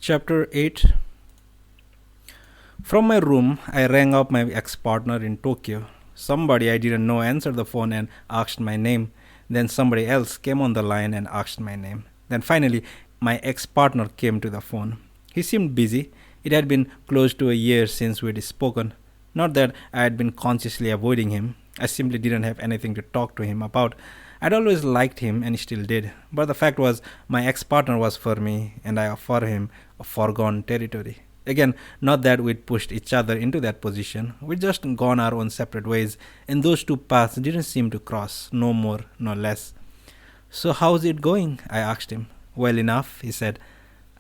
Chapter 8. From my room, I rang up my ex partner in Tokyo. Somebody I didn't know answered the phone and asked my name. Then somebody else came on the line and asked my name. Then finally, my ex partner came to the phone. He seemed busy. It had been close to a year since we'd spoken. Not that I had been consciously avoiding him, I simply didn't have anything to talk to him about. I'd always liked him and still did, but the fact was my ex partner was for me and I for him a foregone territory. Again, not that we'd pushed each other into that position, we'd just gone our own separate ways, and those two paths didn't seem to cross, no more, no less. So, how's it going? I asked him. Well enough, he said.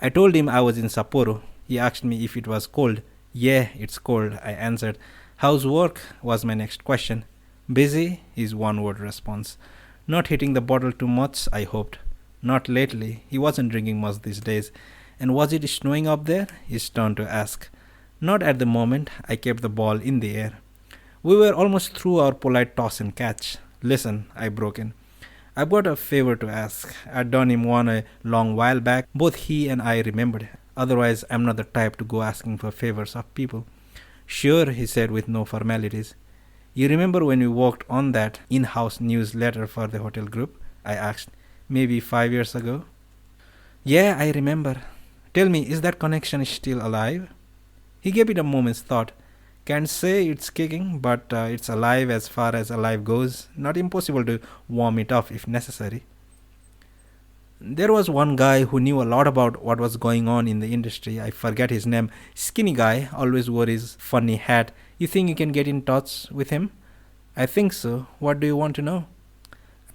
I told him I was in Sapporo. He asked me if it was cold. Yeah, it's cold, I answered. How's work? Was my next question. Busy, his one word response. Not hitting the bottle too much, I hoped. Not lately. He wasn't drinking much these days. And was it snowing up there? His turn to ask. Not at the moment. I kept the ball in the air. We were almost through our polite toss and catch. Listen, I broke in. I've got a favor to ask. I'd done him one a long while back. Both he and I remembered. Otherwise, I'm not the type to go asking for favors of people. Sure, he said with no formalities. You remember when we worked on that in-house newsletter for the hotel group? I asked. Maybe 5 years ago? Yeah, I remember. Tell me, is that connection still alive? He gave it a moment's thought. Can't say it's kicking, but it's alive as far as alive goes. Not impossible to warm it up if necessary. There was one guy who knew a lot about what was going on in the industry. I forget his name. Skinny guy, always wore his funny hat. You think you can get in touch with him? I think so. What do you want to know?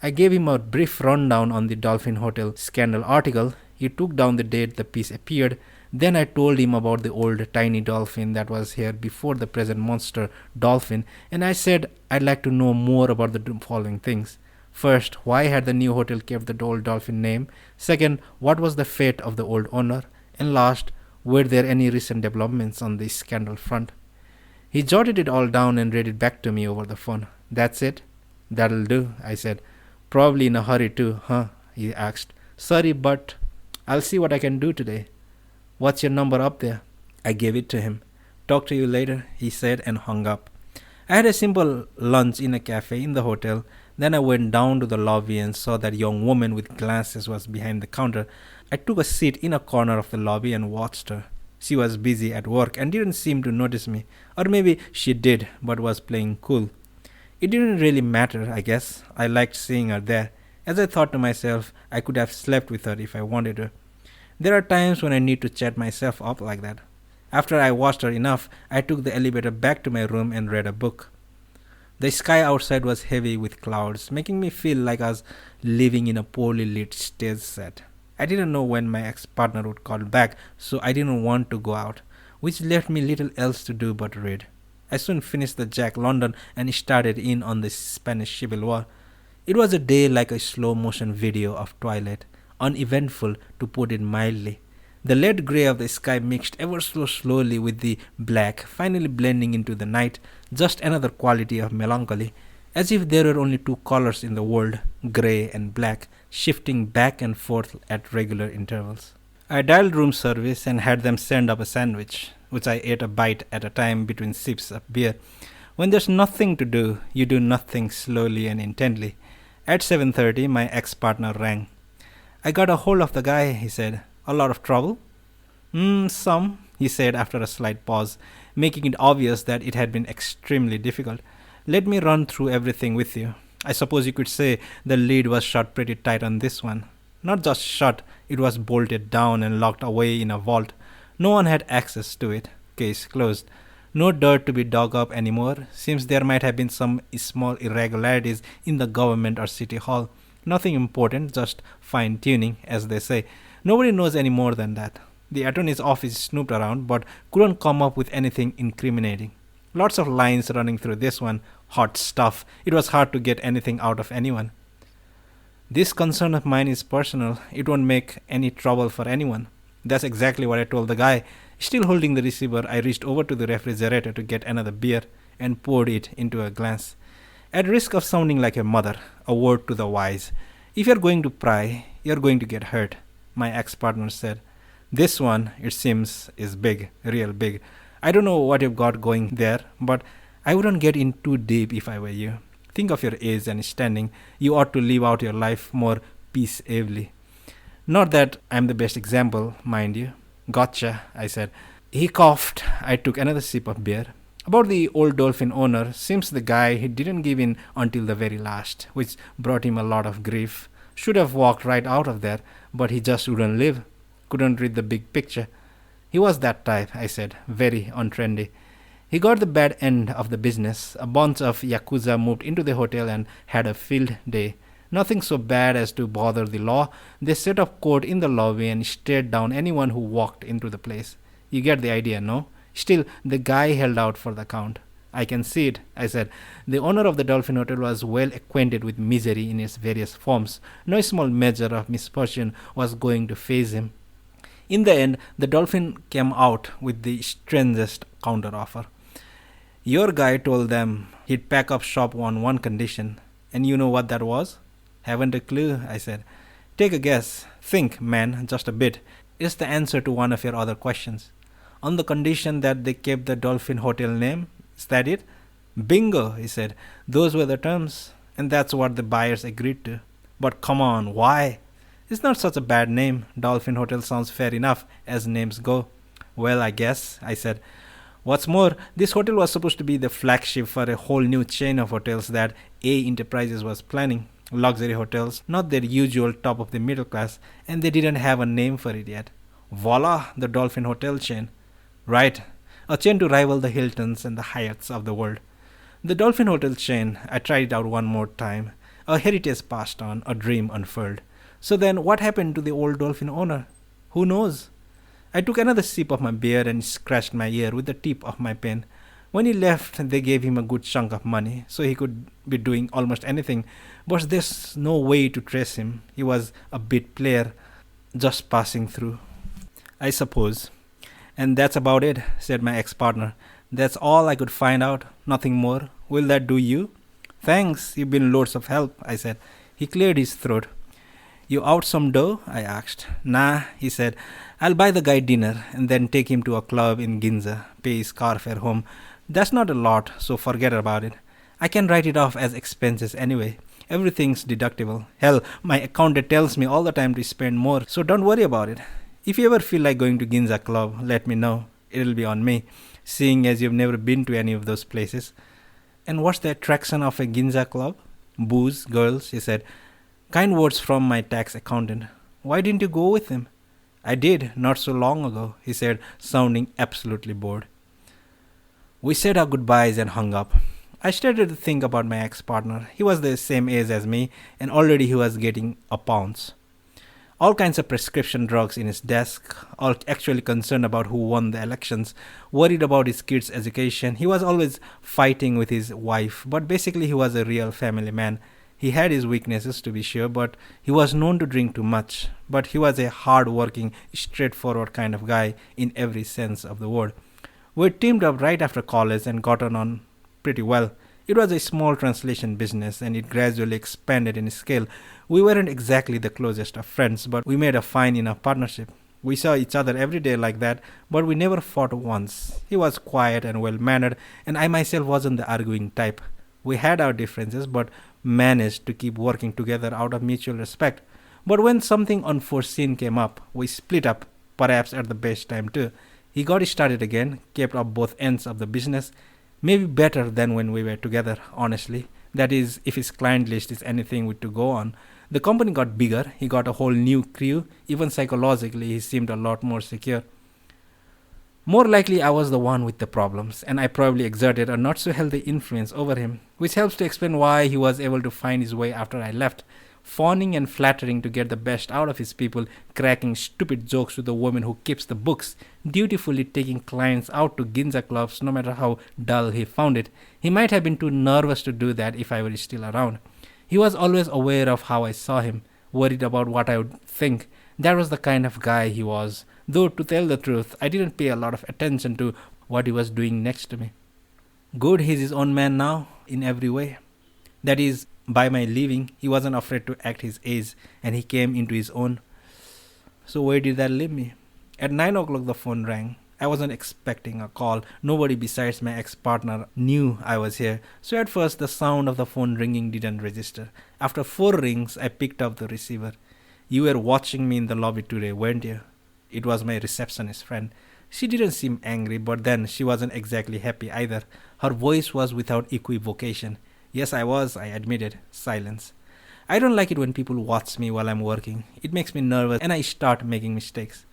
I gave him a brief rundown on the Dolphin Hotel scandal article. He took down the date the piece appeared. Then I told him about the old tiny dolphin that was here before the present monster dolphin, and I said I'd like to know more about the following things. First, why had the new hotel kept the old dolphin name? Second, what was the fate of the old owner? And last, were there any recent developments on the scandal front? He jotted it all down and read it back to me over the phone. That's it? That'll do, I said. Probably in a hurry too, huh? He asked. Sorry, but I'll see what I can do today. What's your number up there? I gave it to him. Talk to you later, he said and hung up. I had a simple lunch in a cafe in the hotel. Then I went down to the lobby and saw that young woman with glasses was behind the counter. I took a seat in a corner of the lobby and watched her. She was busy at work and didn't seem to notice me. Or maybe she did, but was playing cool. It didn't really matter, I guess. I liked seeing her there. As I thought to myself, I could have slept with her if I wanted to. There are times when I need to chat myself up like that. After I watched her enough, I took the elevator back to my room and read a book. The sky outside was heavy with clouds, making me feel like I was living in a poorly lit stage set. I didn't know when my ex-partner would call back, so I didn't want to go out, which left me little else to do but read. I soon finished the Jack London and started in on the Spanish Civil War. It was a day like a slow-motion video of twilight, uneventful to put it mildly. The lead grey of the sky mixed ever so slowly with the black, finally blending into the night, just another quality of melancholy, as if there were only two colors in the world, grey and black, shifting back and forth at regular intervals. I dialed room service and had them send up a sandwich, which I ate a bite at a time between sips of beer. When there's nothing to do, you do nothing slowly and intently. At 7:30, my ex-partner rang. I got a hold of the guy, he said. A lot of trouble? Some, he said after a slight pause, making it obvious that it had been extremely difficult. Let me run through everything with you. I suppose you could say the lid was shut pretty tight on this one. Not just shut, it was bolted down and locked away in a vault. No one had access to it. Case closed. No dirt to be dug up anymore. Seems there might have been some small irregularities in the government or city hall. Nothing important, just fine-tuning, as they say. Nobody knows any more than that. The attorney's office snooped around, but couldn't come up with anything incriminating. Lots of lines running through this one. Hot stuff. It was hard to get anything out of anyone. This concern of mine is personal. It won't make any trouble for anyone. That's exactly what I told the guy. Still holding the receiver, I reached over to the refrigerator to get another beer and poured it into a glass. At risk of sounding like a mother, a word to the wise. If you're going to pry, you're going to get hurt, my ex-partner said. This one, it seems, is big, real big. I don't know what you've got going there, but I wouldn't get in too deep if I were you. Think of your age and standing. You ought to live out your life more peaceably. Not that I'm the best example, mind you. Gotcha, I said. He coughed. I took another sip of beer. About the old dolphin owner, seems the guy he didn't give in until the very last, which brought him a lot of grief. Should have walked right out of there, but he just wouldn't live. Couldn't read the big picture. He was that type, I said, very untrendy. He got the bad end of the business. A bunch of Yakuza moved into the hotel and had a field day. Nothing so bad as to bother the law. They set up court in the lobby and stared down anyone who walked into the place. You get the idea, no? Still, the guy held out for the count. I can see it, I said. The owner of the Dolphin Hotel was well acquainted with misery in its various forms. No small measure of misfortune was going to faze him. In the end, the Dolphin came out with the strangest counteroffer. Your guy told them he'd pack up shop on one condition. And you know what that was? Haven't a clue, I said. Take a guess. Think, man, just a bit. It's the answer to one of your other questions. On the condition that they kept the Dolphin Hotel name. Is that it? Bingo, he said. Those were the terms. And that's what the buyers agreed to. But come on, why? It's not such a bad name. Dolphin Hotel sounds fair enough as names go. Well, I guess, I said. What's more, this hotel was supposed to be the flagship for a whole new chain of hotels that A Enterprises was planning. Luxury hotels, not their usual top of the middle class, and they didn't have a name for it yet. Voila, the Dolphin Hotel chain. Right, a chain to rival the Hiltons and the Hyatts of the world. The Dolphin Hotel chain, I tried it out one more time. A heritage passed on, a dream unfurled. So then, what happened to the old Dolphin owner? Who knows? I took another sip of my beer and scratched my ear with the tip of my pen. When he left, they gave him a good chunk of money, so he could be doing almost anything. But there's no way to trace him. He was a bit player, just passing through, I suppose. And that's about it, said my ex-partner. That's all I could find out, nothing more. Will that do you? Thanks, you've been loads of help, I said. He cleared his throat. You out some dough? I asked. Nah, he said. I'll buy the guy dinner and then take him to a club in Ginza, pay his car fare home. That's not a lot, so forget about it. I can write it off as expenses anyway. Everything's deductible. Hell, my accountant tells me all the time to spend more, so don't worry about it. If you ever feel like going to Ginza Club, let me know. It'll be on me, seeing as you've never been to any of those places. And what's the attraction of a Ginza Club? Booze, girls, he said. Kind words from my tax accountant. Why didn't you go with him? I did, not so long ago, he said, sounding absolutely bored. We said our goodbyes and hung up. I started to think about my ex-partner. He was the same age as me, and already he was getting a pounce. All kinds of prescription drugs in his desk, all actually concerned about who won the elections, worried about his kids' education. He was always fighting with his wife, but basically he was a real family man. He had his weaknesses, to be sure, but he was known to drink too much. But he was a hard-working, straightforward kind of guy in every sense of the word. We teamed up right after college and got on pretty well. It was a small translation business and it gradually expanded in scale. We weren't exactly the closest of friends, but we made a fine enough partnership. We saw each other every day like that, but we never fought once. He was quiet and well-mannered, and I myself wasn't the arguing type. We had our differences, but managed to keep working together out of mutual respect. But when something unforeseen came up, we split up, perhaps at the best time too. He got started again, kept up both ends of the business, maybe better than when we were together, honestly. That is, if his client list is anything with to go on. The company got bigger, he got a whole new crew, even psychologically he seemed a lot more secure. More likely I was the one with the problems, and I probably exerted a not so healthy influence over him, which helps to explain why he was able to find his way after I left, fawning and flattering to get the best out of his people, cracking stupid jokes to the woman who keeps the books, dutifully taking clients out to Ginza clubs no matter how dull he found it. He might have been too nervous to do that if I were still around. He was always aware of how I saw him, worried about what I would think. That was the kind of guy he was. Though, to tell the truth, I didn't pay a lot of attention to what he was doing next to me. Good, he's his own man now, in every way. That is, by my leaving, he wasn't afraid to act his age, and he came into his own. So where did that leave me? At 9 o'clock, the phone rang. I wasn't expecting a call. Nobody besides my ex partner knew I was here. So at first, the sound of the phone ringing didn't register. After 4 rings, I picked up the receiver. You were watching me in the lobby today, weren't you? It was my receptionist friend. She didn't seem angry, but then she wasn't exactly happy either. Her voice was without equivocation. Yes, I was, I admitted. Silence. I don't like it when people watch me while I'm working. It makes me nervous and I start making mistakes.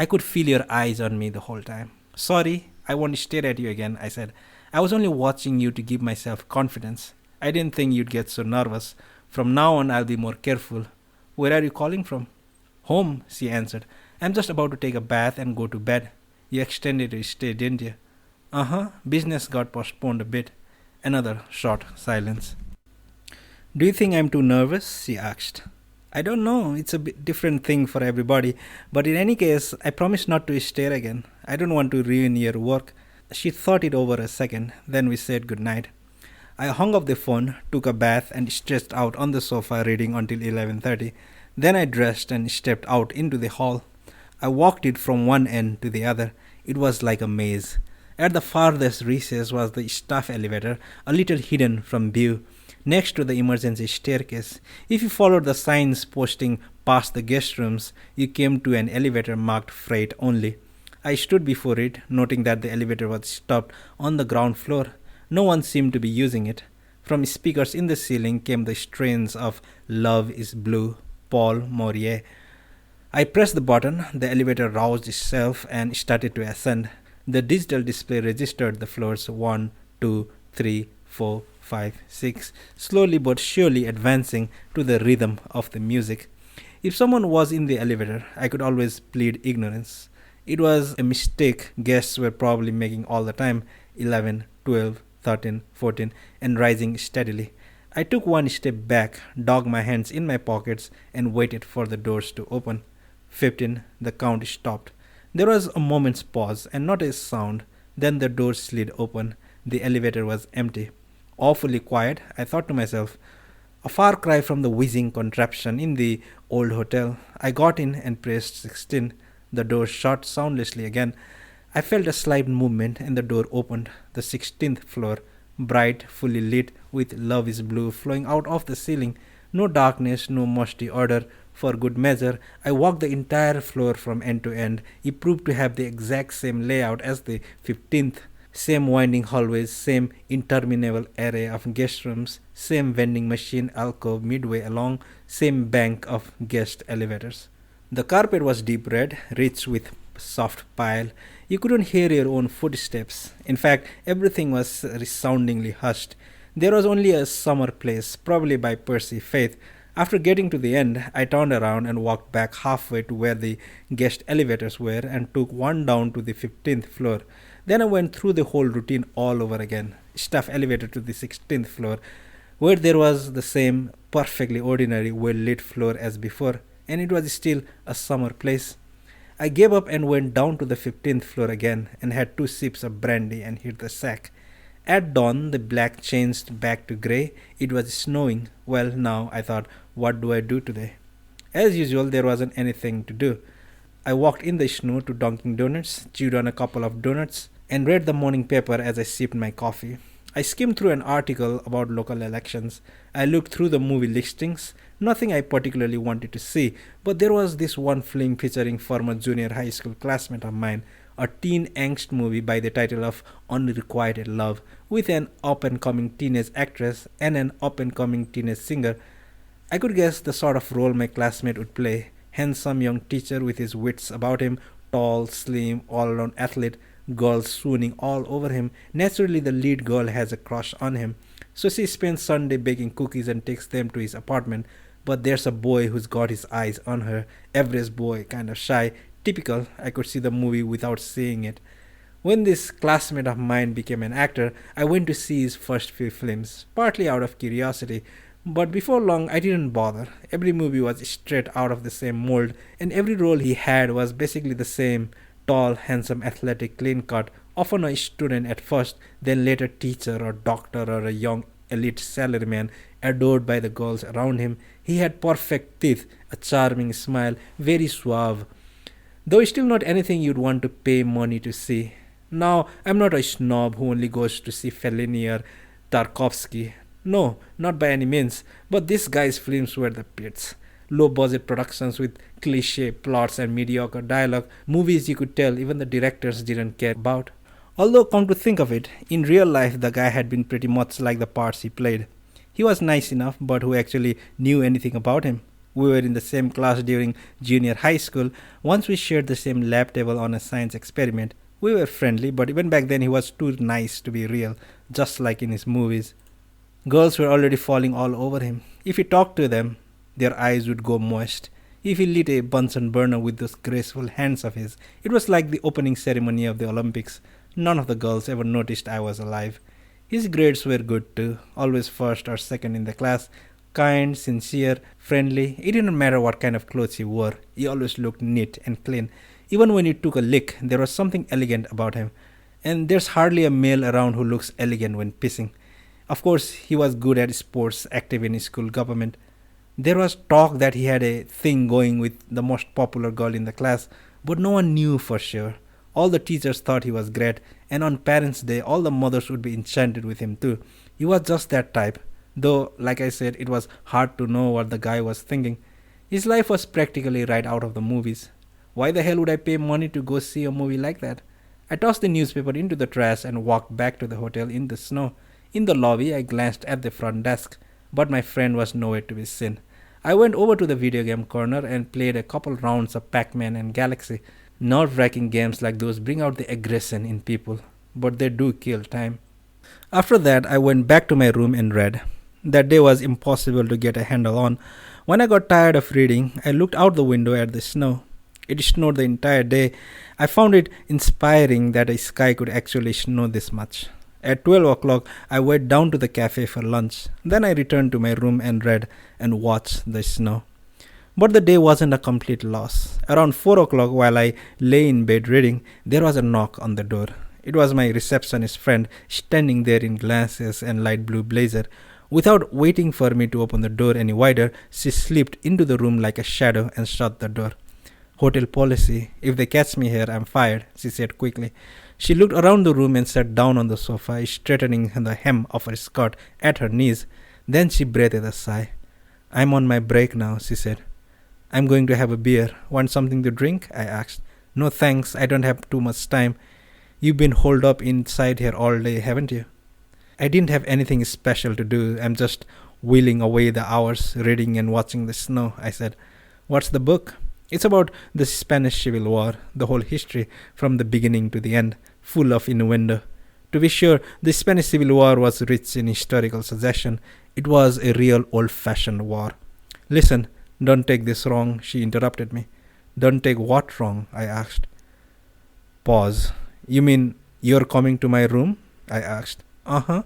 I could feel your eyes on me the whole time. Sorry, I won't stare at you again, I said. I was only watching you to give myself confidence. I didn't think you'd get so nervous. From now on, I'll be more careful. Where are you calling from? Home, she answered. I'm just about to take a bath and go to bed. You extended your stay, didn't you? Uh huh. Business got postponed a bit. Another short silence. Do you think I'm too nervous? She asked. I don't know. It's a bit different thing for everybody. But in any case, I promise not to stare again. I don't want to ruin your work. She thought it over a second. Then we said goodnight. I hung up the phone, took a bath, and stretched out on the sofa reading until 11:30. Then I dressed and stepped out into the hall. I walked it from one end to the other. It was like a maze. At the farthest recess was the staff elevator, a little hidden from view, next to the emergency staircase. If you followed the signs posting past the guest rooms, you came to an elevator marked freight only. I stood before it, noting that the elevator was stopped on the ground floor. No one seemed to be using it. From speakers in the ceiling came the strains of Love is Blue, Paul Maurier. I pressed the button, the elevator roused itself and started to ascend. The digital display registered the floors 1, 2, 3, 4, 5, 6, slowly but surely advancing to the rhythm of the music. If someone was in the elevator, I could always plead ignorance. It was a mistake guests were probably making all the time: 11, 12, 13, 14, and rising steadily. I took one step back, dug my hands in my pockets, and waited for the doors to open. 15, the count stopped. There was a moment's pause and not a sound. Then the door slid open. The elevator was empty. Awfully quiet, I thought to myself. A far cry from the whizzing contraption in the old hotel. I got in and pressed 16. The door shut soundlessly again. I felt a slight movement and the door opened. The 16th floor, bright, fully lit, with Love is Blue flowing out of the ceiling. No darkness, no musty odor. For good measure, I walked the entire floor from end to end. It proved to have the exact same layout as the 15th. Same winding hallways, same interminable array of guest rooms, same vending machine alcove midway along, same bank of guest elevators. The carpet was deep red, rich with soft pile. You couldn't hear your own footsteps. In fact, everything was resoundingly hushed. There was only a summer place, probably by Percy Faith. After getting to the end, I turned around and walked back halfway to where the guest elevators were and took one down to the 15th floor. Then I went through the whole routine all over again. Staff elevator to the 16th floor, where there was the same perfectly ordinary, well lit floor as before, and it was still a summer place. I gave up and went down to the 15th floor again and had 2 sips of brandy and hit the sack. At dawn, the black changed back to grey. It was snowing. Well, now, I thought, what do I do today? As usual, there wasn't anything to do. I walked in the snow to Dunkin' Donuts, chewed on a couple of donuts, and read the morning paper as I sipped my coffee. I skimmed through an article about local elections. I looked through the movie listings. Nothing I particularly wanted to see, but there was this one film featuring former junior high school classmate of mine, a teen angst movie by the title of Unrequited Love, with an up-and-coming teenage actress and an up-and-coming teenage singer. I could guess the sort of role my classmate would play. Handsome young teacher with his wits about him, tall, slim, all-around athlete, girls swooning all over him. Naturally, the lead girl has a crush on him. So she spends Sunday baking cookies and takes them to his apartment. But there's a boy who's got his eyes on her. Average boy, kind of shy. Typical. I could see the movie without seeing it. When this classmate of mine became an actor, I went to see his first few films, partly out of curiosity. But before long, I didn't bother. Every movie was straight out of the same mold, and every role he had was basically the same: tall, handsome, athletic, clean cut, often a student at first, then later teacher or doctor or a young elite salaryman adored by the girls around him. He had perfect teeth, a charming smile, very suave. Though still not anything you'd want to pay money to see. Now, I'm not a snob who only goes to see Fellini or Tarkovsky. No, not by any means. But this guy's films were the pits. Low budget productions with cliche plots and mediocre dialogue, movies you could tell even the directors didn't care about. Although, come to think of it, in real life the guy had been pretty much like the parts he played. He was nice enough, but who actually knew anything about him? We were in the same class during junior high school. Once we shared the same lab table on a science experiment. We were friendly, but even back then he was too nice to be real, just like in his movies. Girls were already falling all over him. If he talked to them, their eyes would go moist. If he lit a Bunsen burner with those graceful hands of his, it was like the opening ceremony of the Olympics. None of the girls ever noticed I was alive. His grades were good too, always first or second in the class. Kind, sincere, friendly. It didn't matter what kind of clothes he wore, he always looked neat and clean. Even when he took a lick, there was something elegant about him. And there's hardly a male around who looks elegant when pissing. Of course, he was good at sports, active in his school government. There was talk that he had a thing going with the most popular girl in the class, but no one knew for sure. All the teachers thought he was great, and on Parents' Day, all the mothers would be enchanted with him too. He was just that type. Though, like I said, it was hard to know what the guy was thinking. His life was practically right out of the movies. Why the hell would I pay money to go see a movie like that? I tossed the newspaper into the trash and walked back to the hotel in the snow. In the lobby, I glanced at the front desk, but my friend was nowhere to be seen. I went over to the video game corner and played a couple rounds of Pac-Man and Galaxy. Nerve-wracking games like those bring out the aggression in people, but they do kill time. After that, I went back to my room and read. That day was impossible to get a handle on. When I got tired of reading, I looked out the window at the snow. It snowed the entire day. I found it inspiring that a sky could actually snow this much. At 12 o'clock, I went down to the cafe for lunch. Then I returned to my room and read and watched the snow. But the day wasn't a complete loss. Around 4 o'clock, while I lay in bed reading, there was a knock on the door. It was my receptionist friend standing there in glasses and light blue blazer. Without waiting for me to open the door any wider, she slipped into the room like a shadow and shut the door. Hotel policy. If they catch me here, I'm fired, she said quickly. She looked around the room and sat down on the sofa, straightening the hem of her skirt at her knees. Then she breathed a sigh. I'm on my break now, she said. I'm going to have a beer. Want something to drink? I asked. No thanks, I don't have too much time. You've been holed up inside here all day, haven't you? I didn't have anything special to do. I'm just wheeling away the hours, reading and watching the snow, I said. What's the book? It's about the Spanish Civil War, the whole history from the beginning to the end, full of innuendo. To be sure, the Spanish Civil War was rich in historical suggestion. It was a real old-fashioned war. Listen, don't take this wrong, she interrupted me. Don't take what wrong? I asked. Pause. You mean you're coming to my room? I asked. Uh-huh.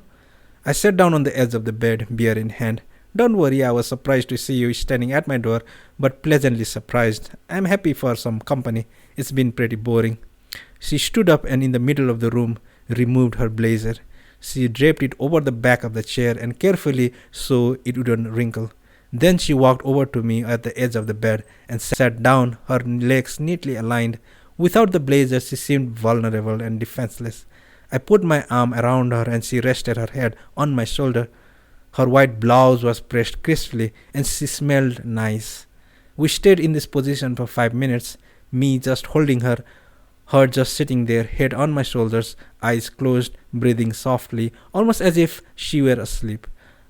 I sat down on the edge of the bed, beer in hand. Don't worry, I was surprised to see you standing at my door, but pleasantly surprised. I'm happy for some company. It's been pretty boring. She stood up and in the middle of the room removed her blazer. She draped it over the back of the chair and carefully so it wouldn't wrinkle. Then she walked over to me at the edge of the bed and sat down, her legs neatly aligned. Without the blazer, she seemed vulnerable and defenseless. I put my arm around her and she rested her head on my shoulder. Her white blouse was pressed crisply and she smelled nice. We stayed in this position for 5 minutes, me just holding her just sitting there, head on my shoulders, eyes closed, breathing softly, almost as if she were asleep.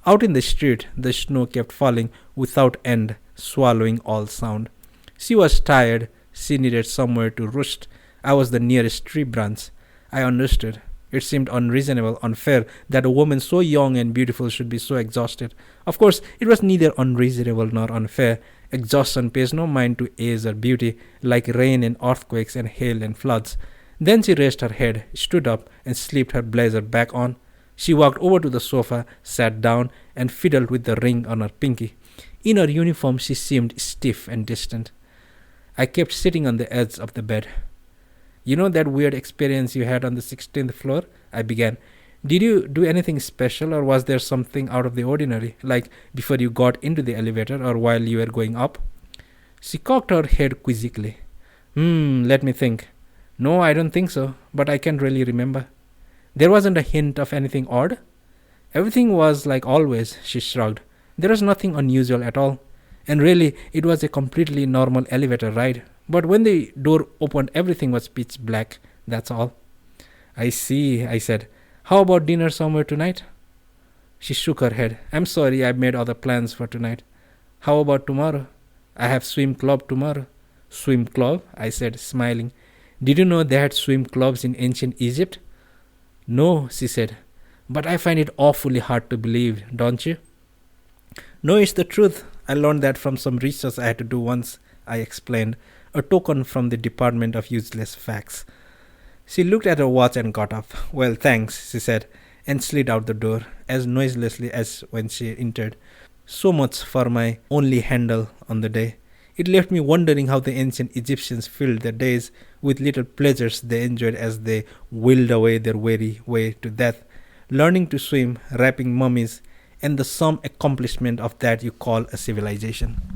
Out in the street, the snow kept falling without end, swallowing all sound. She was tired. She needed somewhere to roost. I was the nearest tree branch. I understood. It seemed unreasonable, unfair, that a woman so young and beautiful should be so exhausted. Of course, it was neither unreasonable nor unfair. Exhaustion pays no mind to age or beauty, like rain and earthquakes and hail and floods. Then she raised her head, stood up, and slipped her blazer back on. She walked over to the sofa, sat down, and fiddled with the ring on her pinky. In her uniform, she seemed stiff and distant. I kept sitting on the edge of the bed. You know that weird experience you had on the 16th floor? I began. Did you do anything special or was there something out of the ordinary, like before you got into the elevator or while you were going up? She cocked her head quizzically. Let me think. No, I don't think so, but I can't really remember. There wasn't a hint of anything odd. Everything was like always, she shrugged. There was nothing unusual at all. And really, it was a completely normal elevator ride. But when the door opened, everything was pitch black. That's all. I see, I said. How about dinner somewhere tonight? She shook her head. I'm sorry, I've made other plans for tonight. How about tomorrow? I have swim club tomorrow. Swim club? I said, smiling. Did you know they had swim clubs in ancient Egypt? No, she said. But I find it awfully hard to believe, don't you? No, it's the truth. I learned that from some research I had to do once, I explained. A token from the Department of Useless Facts. She looked at her watch and got up. Well, thanks, she said, and slid out the door, as noiselessly as when she entered. So much for my only handle on the day. It left me wondering how the ancient Egyptians filled their days with little pleasures they enjoyed as they willed away their weary way to death, learning to swim, wrapping mummies, and the some accomplishment of that you call a civilization.